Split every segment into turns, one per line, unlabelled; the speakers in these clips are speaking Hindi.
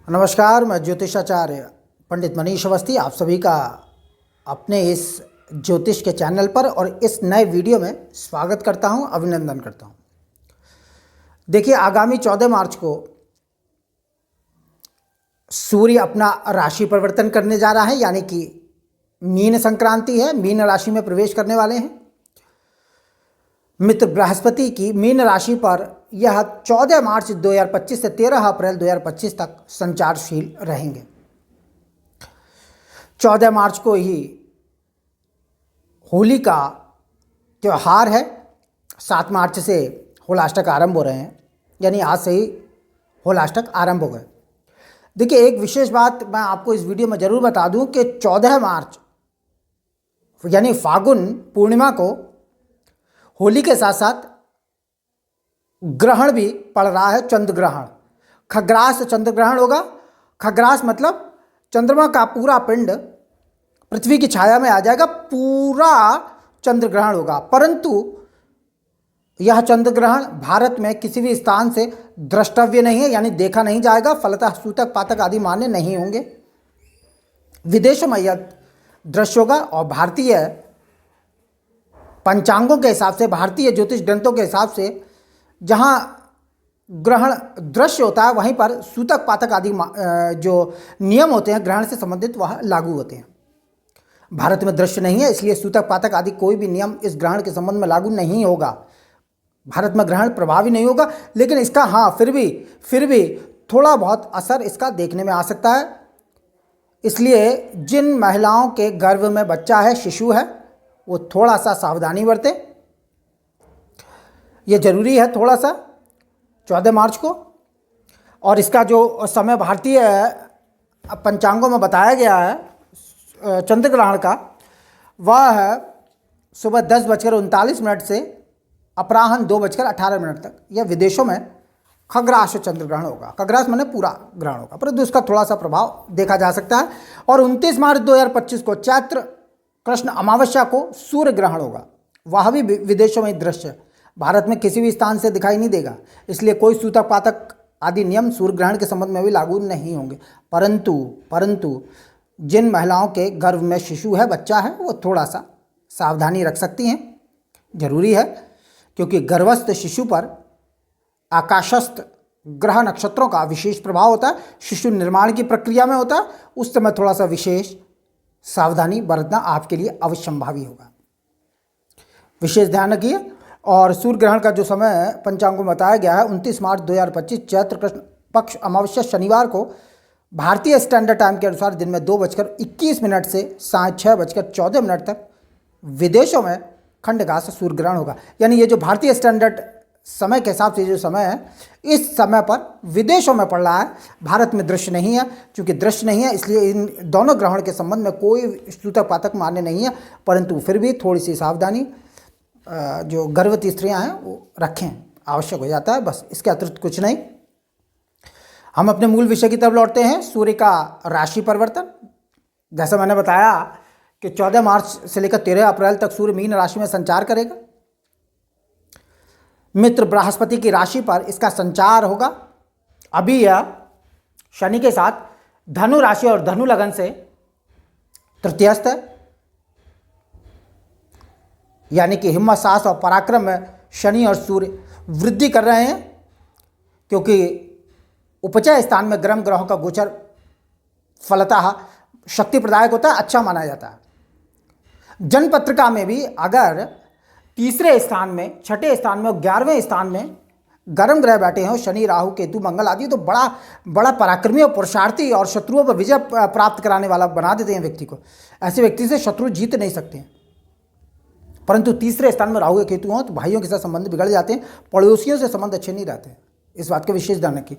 नमस्कार, मैं ज्योतिषाचार्य पंडित मनीष अवस्थी आप सभी का अपने इस ज्योतिष के चैनल पर और इस नए वीडियो में स्वागत करता हूं, अभिनंदन करता हूं। देखिए, आगामी 14 मार्च को सूर्य अपना राशि परिवर्तन करने जा रहा है, यानी कि मीन संक्रांति है, मीन राशि में प्रवेश करने वाले हैं। मित्र बृहस्पति की मीन राशि पर यह 14 मार्च 2025 से 13 अप्रैल 2025 तक संचारशील रहेंगे। 14 मार्च को ही होली का त्यौहार है। 7 मार्च से होलाष्टक आरंभ हो रहे हैं, यानी आज से ही होलाष्टक आरंभ हो गए। देखिए, एक विशेष बात मैं आपको इस वीडियो में ज़रूर बता दूं कि 14 मार्च यानी फागुन पूर्णिमा को होली के साथ साथ ग्रहण भी पड़ रहा है, चंद्र ग्रहण। खग्रास चंद्र ग्रहण होगा। खग्रास मतलब चंद्रमा का पूरा पिंड पृथ्वी की छाया में आ जाएगा, पूरा चंद्र ग्रहण होगा। परंतु यह चंद्र ग्रहण भारत में किसी भी स्थान से द्रष्टव्य नहीं है, यानी देखा नहीं जाएगा। फलतः सूतक पातक आदि मान्य नहीं होंगे। विदेशों में यह दृश्य होगा और भारतीय पंचांगों के हिसाब से, भारतीय ज्योतिष ग्रंथों के हिसाब से जहाँ ग्रहण दृश्य होता है वहीं पर सूतक पातक आदि जो नियम होते हैं ग्रहण से संबंधित वह लागू होते हैं। भारत में दृश्य नहीं है, इसलिए सूतक पातक आदि कोई भी नियम इस ग्रहण के संबंध में लागू नहीं होगा। भारत में ग्रहण प्रभावी नहीं होगा, लेकिन इसका फिर भी थोड़ा बहुत असर इसका देखने में आ सकता है। इसलिए जिन महिलाओं के गर्भ में बच्चा है, शिशु है, वो थोड़ा सा सावधानी बरते। ये जरूरी है थोड़ा सा 14 मार्च को। और इसका जो समय भारतीय पंचांगों में बताया गया है चंद्र ग्रहण का, वह है सुबह 10:39 से अपराह्न 2:18 तक। यह विदेशों में खग्रास चंद्र ग्रहण होगा। खग्रास माने पूरा ग्रहण होगा, परंतु उसका थोड़ा सा प्रभाव देखा जा सकता है। और 29 मार्च 2025 को चैत्र कृष्ण अमावस्या को सूर्य ग्रहण होगा। वह भी विदेशों में दृश्य, भारत में किसी भी स्थान से दिखाई नहीं देगा। इसलिए कोई सूतक पातक आदि नियम सूर्य ग्रहण के संबंध में भी लागू नहीं होंगे। परंतु जिन महिलाओं के गर्भ में शिशु है, बच्चा है, वो थोड़ा सा सावधानी रख सकती हैं। जरूरी है, क्योंकि गर्भस्थ शिशु पर आकाशस्थ ग्रह नक्षत्रों का विशेष प्रभाव होता है। शिशु निर्माण की प्रक्रिया में होता है, उस समय थोड़ा सा विशेष सावधानी बरतना आपके लिए अवश्यंभावी होगा। विशेष ध्यान रखिए। और सूर्य ग्रहण का जो समय पंचांगों में बताया गया है 29 मार्च 2025 चैत्र कृष्ण पक्ष अमावस्या शनिवार को भारतीय स्टैंडर्ड टाइम के अनुसार दिन में 2:21 से 6:14 तक विदेशों में खंडघास सूर्य ग्रहण होगा। यानी ये जो भारतीय स्टैंडर्ड समय के हिसाब से जो समय है, इस समय पर विदेशों में पड़ रहा है, भारत में दृश्य नहीं है। चूँकि दृश्य नहीं है, इसलिए इन दोनों ग्रहण के संबंध में कोई सूतक पातक मान्य नहीं है। परंतु फिर भी थोड़ी सी सावधानी जो गर्भवती स्त्रियां हैं वो रखें, आवश्यक हो जाता है। बस इसके अतिरिक्त कुछ नहीं। हम अपने मूल विषय की तरफ लौटते हैं। सूर्य का राशि परिवर्तन, जैसा मैंने बताया कि 14 मार्च से लेकर 13 अप्रैल तक सूर्य मीन राशि में संचार करेगा। मित्र बृहस्पति की राशि पर इसका संचार होगा। अभी यह शनि के साथ धनु राशि और धनु लगन से तृतीयस्थ है, यानी कि हिम्मत, साहस और पराक्रम में शनि और सूर्य वृद्धि कर रहे हैं। क्योंकि उपचय स्थान में ग्रह ग्रहों का गोचर फलतः शक्ति प्रदायक होता है, अच्छा माना जाता है। जनपत्रिका में भी अगर तीसरे स्थान में, छठे स्थान में और 11वें स्थान में गर्म ग्रह बैठे हैं, शनि, राहु, केतु, मंगल आदि, तो बड़ा पराक्रमी और पुरुषार्थी और शत्रुओं पर विजय प्राप्त कराने वाला बना देते हैं व्यक्ति को। ऐसे व्यक्ति से शत्रु जीत नहीं सकते हैं। परंतु तीसरे स्थान में राहु या केतु हों तो भाइयों के साथ संबंध बिगड़ जाते हैं, पड़ोसियों से संबंध अच्छे नहीं रहते हैं। इस बात का विशेष ध्यान रखिए।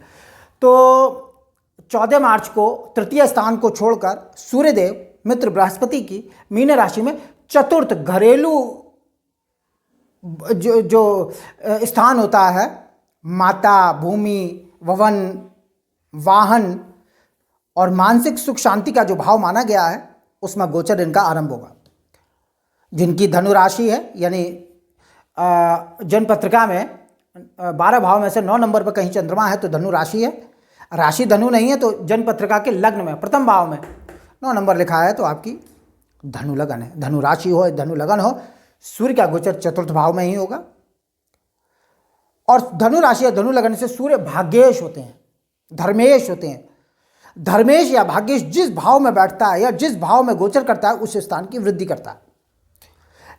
तो 14 मार्च को तृतीय स्थान को छोड़कर सूर्यदेव मित्र बृहस्पति की मीन राशि में चतुर्थ घरेलू जो स्थान होता है, माता, भूमि, भवन, वाहन और मानसिक सुख शांति का जो भाव माना गया है, उसमें गोचर इनका आरंभ होगा। जिनकी धनु राशि है, यानी जन्म पत्रिका में 12 भाव में से 9 नंबर पर कहीं चंद्रमा है तो धनु राशि है। राशि धनु नहीं है तो जन्म पत्रिका के लग्न में प्रथम भाव में 9 नंबर लिखा है तो आपकी धनु लगन है। धनु राशि हो, धनु लगन हो, सूर्य का गोचर चतुर्थ भाव में ही होगा। और धनु राशि या धनु लगन से सूर्य भाग्येश होते हैं, धर्मेश होते हैं। धर्मेश या भाग्येश जिस भाव में बैठता है या जिस भाव में गोचर करता है उस स्थान की वृद्धि करता है।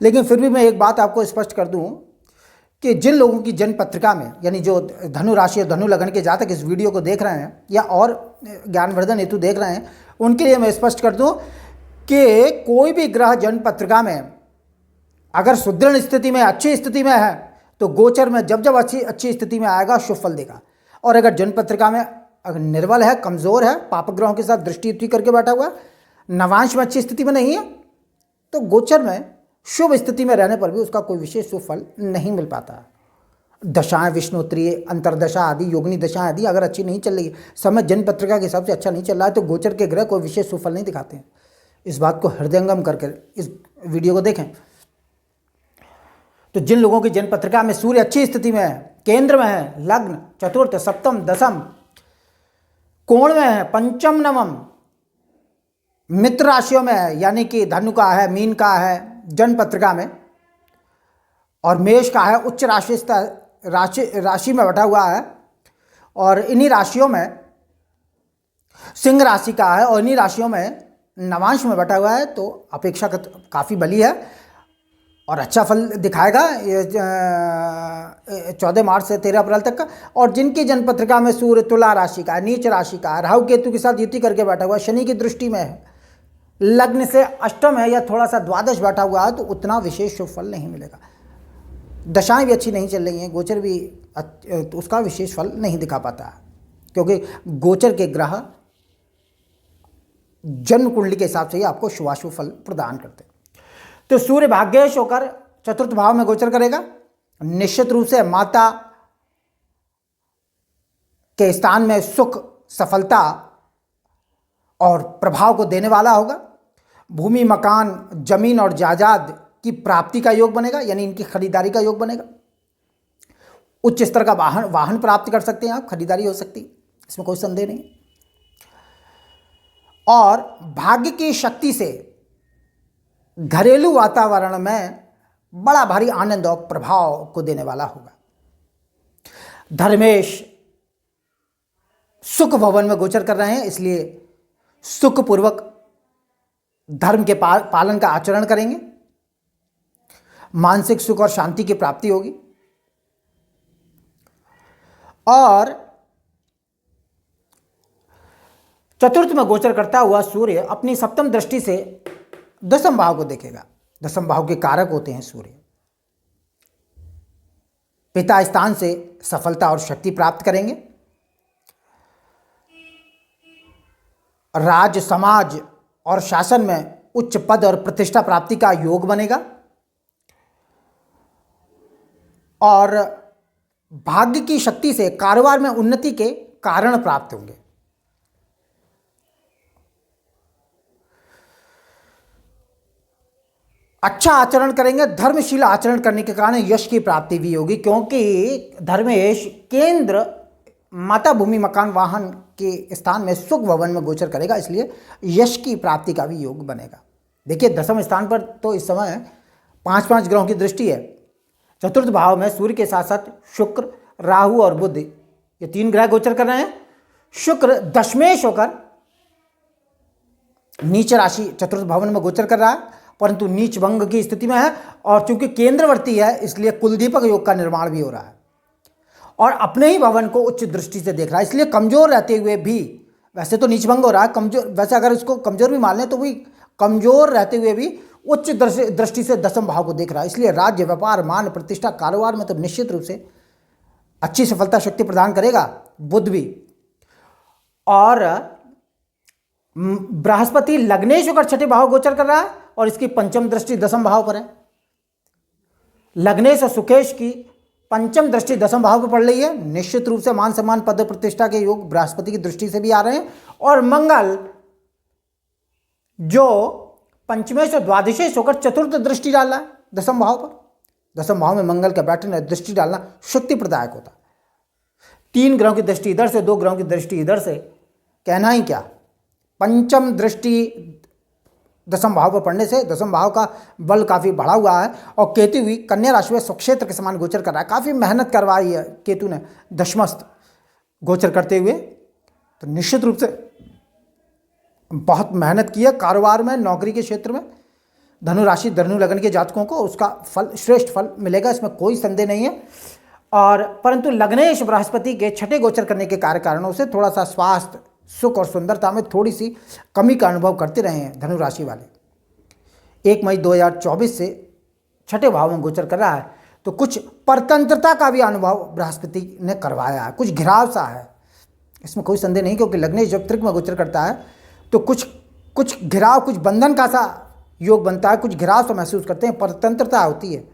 लेकिन फिर भी मैं एक बात आपको स्पष्ट कर दूं कि जिन लोगों की जन्म पत्रिका में, यानी जो धनु राशि या धनु लगन के जातक इस वीडियो को देख रहे हैं या और ज्ञानवर्धन हेतु देख रहे हैं, उनके लिए मैं स्पष्ट कर दूं कि कोई भी ग्रह जन्म पत्रिका में अगर सुदृढ़ स्थिति में, अच्छी स्थिति में है तो गोचर में जब जब अच्छी स्थिति में आएगा शुभ फल देगा। और अगर जन्म पत्रिका में अगर निर्बल है, कमजोर है, पाप ग्रहों के साथ दृष्टि युति करके बैठा हुआ है, नवांश में अच्छी स्थिति में नहीं है, तो गोचर में शुभ स्थिति में रहने पर भी उसका कोई विशेष शुभ फल नहीं मिल पाता। दशाएं, विष्णुत्रीय, अंतरदशा आदि, योगिनी दशा आदि अगर अच्छी नहीं चल रही है, समय जन्म पत्रिका के हिसाब से अच्छा नहीं चल रहा है, तो गोचर के ग्रह कोई विशेष शुभ फल नहीं दिखाते हैं। इस बात को हृदयंगम करके इस वीडियो को देखें। तो जिन लोगों की जन्म पत्रिका में सूर्य अच्छी स्थिति में है, केंद्र में है, लग्न, चतुर्थ, सप्तम, दसम, कोण में है, पंचम, नवम, मित्र राशियों में है, यानी कि धनु का है, मीन का है जन्म पत्रिका में, और मेष का है, उच्च राशि में बैठा हुआ है, और इन्हीं राशियों में सिंह राशि का है, और इन्हीं राशियों में नवांश में बैठा हुआ है, तो अपेक्षाकृत काफ़ी बली है और अच्छा फल दिखाएगा ये 14 मार्च से 13 अप्रैल तक का। और जिनकी जन्म पत्रिका में सूर्य तुला राशि का है, नीच राशि का है, राहु केतु के साथ युति करके बैठा हुआ है, शनि की दृष्टि में है, लग्न से अष्टम है या थोड़ा सा द्वादश बैठा हुआ है, तो उतना विशेष शुभ फल नहीं मिलेगा। दशाएं भी अच्छी नहीं चल रही हैं, गोचर भी तो उसका विशेष फल नहीं दिखा पाता है, क्योंकि गोचर के ग्रह जन्म कुंडली के हिसाब से ही आपको शुभाशुभ फल प्रदान करते हैं। तो सूर्य भाग्येश होकर चतुर्थ भाव में गोचर करेगा, निश्चित रूप से माता के स्थान में सुख, सफलता और प्रभाव को देने वाला होगा। भूमि, मकान, जमीन और जायदाद की प्राप्ति का योग बनेगा, यानी इनकी खरीदारी का योग बनेगा। उच्च स्तर का वाहन प्राप्त कर सकते हैं आप, खरीदारी हो सकती है, इसमें कोई संदेह नहीं। और भाग्य की शक्ति से घरेलू वातावरण में बड़ा भारी आनंद और प्रभाव को देने वाला होगा। धर्मेश सुख भवन में गोचर कर रहे हैं, इसलिए सुखपूर्वक धर्म के पालन का आचरण करेंगे, मानसिक सुख और शांति की प्राप्ति होगी। और चतुर्थ में गोचर करता हुआ सूर्य अपनी सप्तम दृष्टि से दसम भाव को देखेगा। दसम भाव के कारक होते हैं सूर्य। पिता स्थान से सफलता और शक्ति प्राप्त करेंगे। राज, समाज और शासन में उच्च पद और प्रतिष्ठा प्राप्ति का योग बनेगा। और भाग्य की शक्ति से कारोबार में उन्नति के कारण प्राप्त होंगे। अच्छा आचरण करेंगे, धर्मशील आचरण करने के कारण यश की प्राप्ति भी होगी, क्योंकि धर्मेश केंद्र माता, भूमि, मकान, वाहन के स्थान में सुख भवन में गोचर करेगा, इसलिए यश की प्राप्ति का भी योग बनेगा। देखिए दसम स्थान पर तो इस समय 5 ग्रहों की दृष्टि है। चतुर्थ भाव में सूर्य के साथ साथ शुक्र, राहु और बुध, ये 3 ग्रह गोचर कर रहे हैं। शुक्र दशमेश होकर नीच राशि चतुर्थ भवन में गोचर कर रहा है, परंतु नीच भंग की स्थिति में है, और चूंकि केंद्रवर्ती है इसलिए कुलदीपक योग का निर्माण भी हो रहा है और अपने ही भवन को उच्च दृष्टि से देख रहा है। इसलिए कमजोर रहते हुए भी, वैसे तो नीच भंग हो रहा है, कमजोर, वैसे अगर इसको कमजोर भी मान लें तो भी कमजोर रहते हुए भी उच्च दृष्टि से दसम भाव को देख रहा है। इसलिए राज्य, व्यापार, मान, प्रतिष्ठा, कारोबार में तो निश्चित रूप से अच्छी सफलता शक्ति प्रदान करेगा बुध भी। और बृहस्पति लग्नेश होकर छठे भाव गोचर कर रहा है और इसकी पंचम दृष्टि दसम भाव पर है। लग्नेश और सुकेश की पंचम दृष्टि दसम भाव पर पड़ रही है। निश्चित रूप से मान सम्मान, पद प्रतिष्ठा के योग बृहस्पति की दृष्टि से भी आ रहे हैं। और मंगल जो पंचमेश और द्वादशेश होकर चतुर्थ दृष्टि डाल रहा है दसम भाव पर। दसम भाव में मंगल का बैठना, दृष्टि डालना शक्ति प्रदायक होता है। 3 ग्रहों की दृष्टि इधर से, 2 ग्रहों की दृष्टि इधर से, कहना ही क्या। पंचम दृष्टि दसम भाव पर पड़ने से दसम भाव का बल काफ़ी बढ़ा हुआ है और केतु भी कन्या राशि में स्वक्षेत्र के समान गोचर कर रहा है। काफ़ी मेहनत करवाई है केतु ने दशमस्थ गोचर करते हुए, तो निश्चित रूप से बहुत मेहनत की है कारोबार में, नौकरी के क्षेत्र में। धनु राशि धनु लगन के जातकों को उसका फल, श्रेष्ठ फल मिलेगा, इसमें कोई संदेह नहीं है। और परंतु लग्नेश बृहस्पति के छठे गोचर करने के कारणों से थोड़ा सा स्वास्थ्य, सुख और सुंदरता में थोड़ी सी कमी का अनुभव करते रहे हैं धनु राशि वाले। 1 मई 2024 से छठे भाव में गोचर कर रहा है, तो कुछ परतंत्रता का भी अनुभव बृहस्पति ने करवाया है, कुछ घिराव सा है, इसमें कोई संदेह नहीं। क्योंकि लग्नेश जब त्रिक में गोचर करता है तो कुछ घिराव, कुछ बंधन का सा योग बनता है, कुछ घिराव सा महसूस करते हैं, परतंत्रता होती है,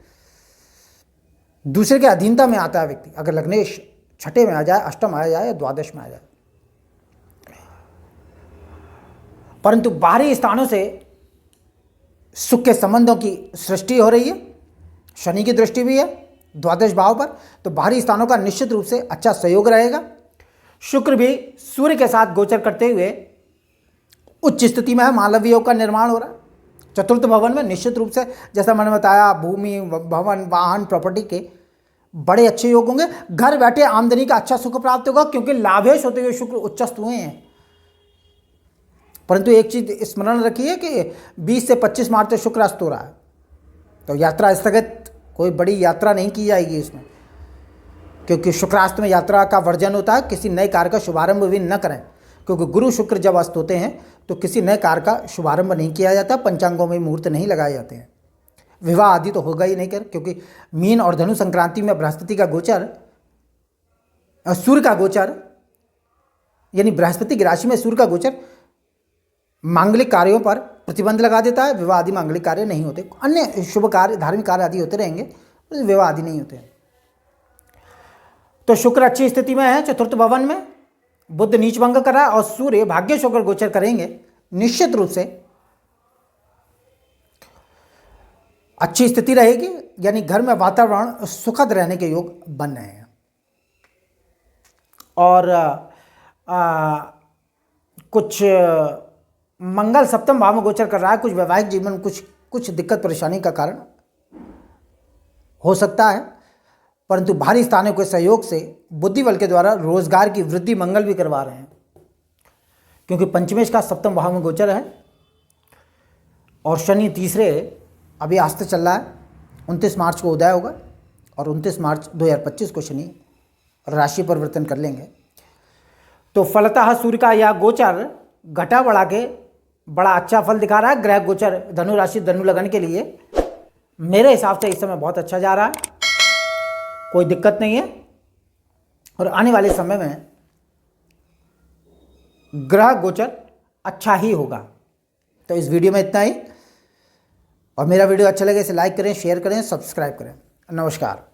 दूसरे के अधीनता में आता है व्यक्ति। अगर लग्नेश छठे में आ जाए, अष्टम आ जाए या द्वादश में आ जाए। परंतु बाहरी स्थानों से सुख के संबंधों की सृष्टि हो रही है, शनि की दृष्टि भी है द्वादश भाव पर, तो बाहरी स्थानों का निश्चित रूप से अच्छा सहयोग रहेगा। शुक्र भी सूर्य के साथ गोचर करते हुए उच्च स्थिति में है, मालव योग का निर्माण हो रहा है। चतुर्थ भवन में निश्चित रूप से, जैसा मैंने बताया, भूमि, भवन, वाहन, प्रॉपर्टी के बड़े अच्छे योग होंगे। घर बैठे आमदनी का अच्छा सुख प्राप्त होगा, क्योंकि लाभेश होते हुए शुक्र उच्चस्थ हुए हैं। परंतु एक चीज स्मरण रखिए कि 20 से 25 मार्च तक शुक्र अस्त हो रहा है, तो यात्रा स्थगित, कोई बड़ी यात्रा नहीं की जाएगी इसमें, क्योंकि शुक्रास्त में यात्रा का वर्जन होता है। किसी नए कार्य का शुभारंभ भी न करें, क्योंकि गुरु शुक्र जब अस्त होते हैं तो किसी नए कार्य का शुभारंभ नहीं किया जाता, पंचांगों में मुहूर्त नहीं लगाए जाते हैं। विवाह आदि तो होगा ही नहीं कर, क्योंकि मीन और धनु संक्रांति में बृहस्पति का गोचर, सूर्य का गोचर, यानी बृहस्पति की राशि में सूर्य का गोचर मांगलिक कार्यों पर प्रतिबंध लगा देता है। विवाह आदि मांगलिक कार्य नहीं होते, अन्य शुभ कार्य, धार्मिक कार्य आदि होते रहेंगे, विवाह आदि नहीं होते। तो शुक्र अच्छी स्थिति में है चतुर्थ भवन में, बुध नीच भंग कर रहा है और सूर्य भाग्येश होकर गोचर करेंगे। निश्चित रूप से अच्छी स्थिति रहेगी, यानी घर में वातावरण सुखद रहने के योग बन रहे हैं। और कुछ मंगल सप्तम भाव में गोचर कर रहा है, कुछ वैवाहिक जीवन, कुछ दिक्कत परेशानी का कारण हो सकता है। परंतु भारी स्थानों के सहयोग से बुद्धि बल के द्वारा रोजगार की वृद्धि मंगल भी करवा रहे हैं, क्योंकि पंचमेश का सप्तम भाव में गोचर है और शनि तीसरे अभी आस्ते चल रहा है। 29 मार्च को उदय होगा और 29 मार्च 2025 को शनि राशि परिवर्तन कर लेंगे। तो फलतः सूर्य का यह गोचर घटा बढ़ा के बड़ा अच्छा फल दिखा रहा है। ग्रह गोचर धनु राशि धनु लगन के लिए मेरे हिसाब से इस समय बहुत अच्छा जा रहा है, कोई दिक्कत नहीं है। और आने वाले समय में ग्रह गोचर अच्छा ही होगा। तो इस वीडियो में इतना ही, और मेरा वीडियो अच्छा लगे इसे लाइक करें, शेयर करें, सब्सक्राइब करें। नमस्कार।